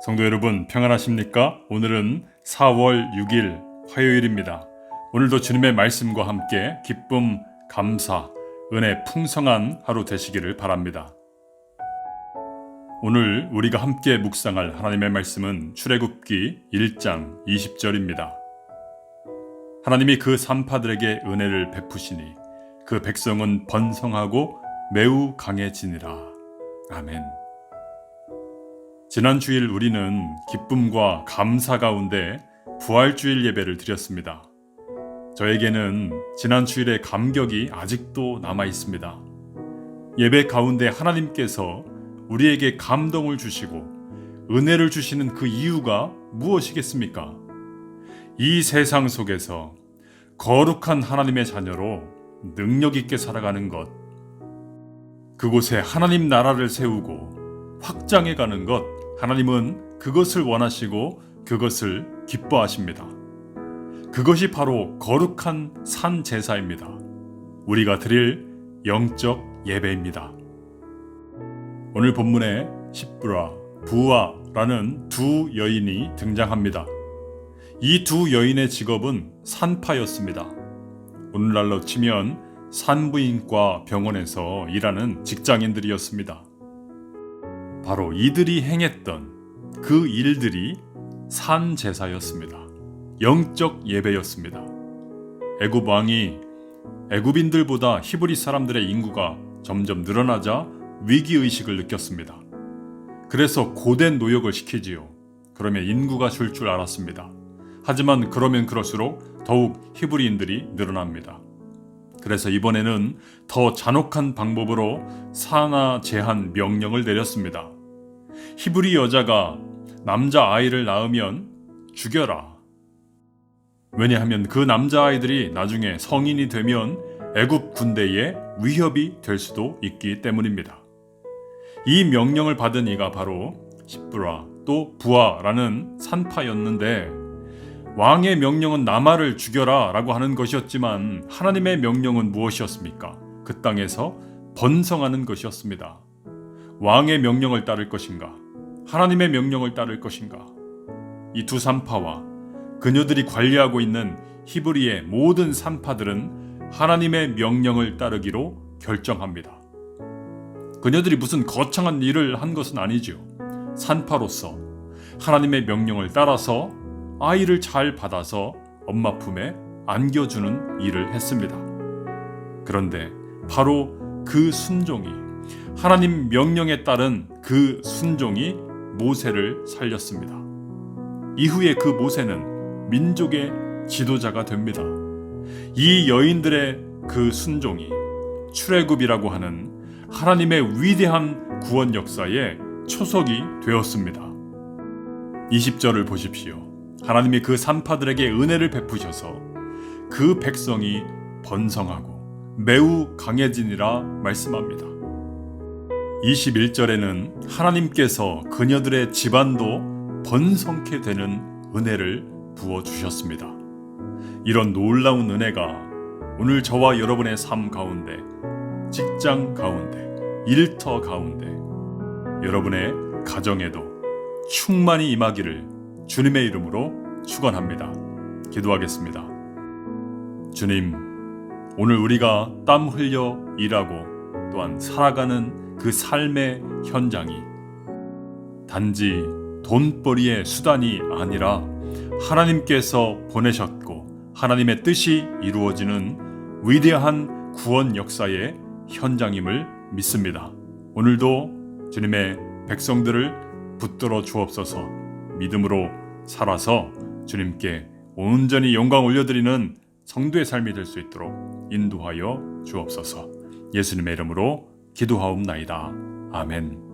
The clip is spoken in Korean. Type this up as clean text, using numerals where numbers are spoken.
성도 여러분, 평안하십니까? 오늘은 4월 6일 화요일입니다. 오늘도 주님의 말씀과 함께 기쁨, 감사, 은혜 풍성한 하루 되시기를 바랍니다. 오늘 우리가 함께 묵상할 하나님의 말씀은 출애굽기 1장 20절입니다. 하나님이 그 산파들에게 은혜를 베푸시니 그 백성은 번성하고 매우 강해지니라. 아멘. 지난 주일 우리는 기쁨과 감사 가운데 부활주일 예배를 드렸습니다. 저에게는 지난 주일의 감격이 아직도 남아 있습니다. 예배 가운데 하나님께서 우리에게 감동을 주시고 은혜를 주시는 그 이유가 무엇이겠습니까? 이 세상 속에서 거룩한 하나님의 자녀로 능력 있게 살아가는 것, 그곳에 하나님 나라를 세우고 확장해 가는 것, 하나님은 그것을 원하시고 그것을 기뻐하십니다. 그것이 바로 거룩한 산 제사입니다. 우리가 드릴 영적 예배입니다. 오늘 본문에 십브라, 부아라는 두 여인이 등장합니다. 이 두 여인의 직업은 산파였습니다. 오늘날로 치면 산부인과 병원에서 일하는 직장인들이었습니다. 바로 이들이 행했던 그 일들이 산제사였습니다. 영적 예배였습니다. 애굽 왕이 애굽인들보다 히브리 사람들의 인구가 점점 늘어나자 위기의식을 느꼈습니다. 그래서 고된 노역을 시키지요. 그러면 인구가 줄 알았습니다. 하지만 그러면 그럴수록 더욱 히브리인들이 늘어납니다. 그래서 이번에는 더 잔혹한 방법으로 산하 제한 명령을 내렸습니다. 히브리 여자가 남자아이를 낳으면 죽여라. 왜냐하면 그 남자아이들이 나중에 성인이 되면 애굽 군대에 위협이 될 수도 있기 때문입니다. 이 명령을 받은 이가 바로 십브라 또 부아라는 산파였는데, 왕의 명령은 나마를 죽여라 라고 하는 것이었지만 하나님의 명령은 무엇이었습니까? 그 땅에서 번성하는 것이었습니다. 왕의 명령을 따를 것인가? 하나님의 명령을 따를 것인가? 이 두 산파와 그녀들이 관리하고 있는 히브리의 모든 산파들은 하나님의 명령을 따르기로 결정합니다. 그녀들이 무슨 거창한 일을 한 것은 아니지요. 산파로서 하나님의 명령을 따라서 아이를 잘 받아서 엄마 품에 안겨주는 일을 했습니다. 그런데 바로 그 순종이, 하나님 명령에 따른 그 순종이 모세를 살렸습니다. 이후에 그 모세는 민족의 지도자가 됩니다. 이 여인들의 그 순종이 출애굽이라고 하는 하나님의 위대한 구원 역사의 초석이 되었습니다. 20절을 보십시오. 하나님이 그 산파들에게 은혜를 베푸셔서 그 백성이 번성하고 매우 강해지니라 말씀합니다. 21절에는 하나님께서 그녀들의 집안도 번성케 되는 은혜를 부어주셨습니다. 이런 놀라운 은혜가 오늘 저와 여러분의 삶 가운데, 직장 가운데, 일터 가운데, 여러분의 가정에도 충만히 임하기를 주님의 이름으로 축원합니다. 기도하겠습니다. 주님, 오늘 우리가 땀 흘려 일하고 또한 살아가는 그 삶의 현장이 단지 돈벌이의 수단이 아니라 하나님께서 보내셨고 하나님의 뜻이 이루어지는 위대한 구원 역사의 현장임을 믿습니다. 오늘도 주님의 백성들을 붙들어 주옵소서. 믿음으로 살아서 주님께 온전히 영광 올려드리는 성도의 삶이 될 수 있도록 인도하여 주옵소서. 예수님의 이름으로 기도하옵나이다. 아멘.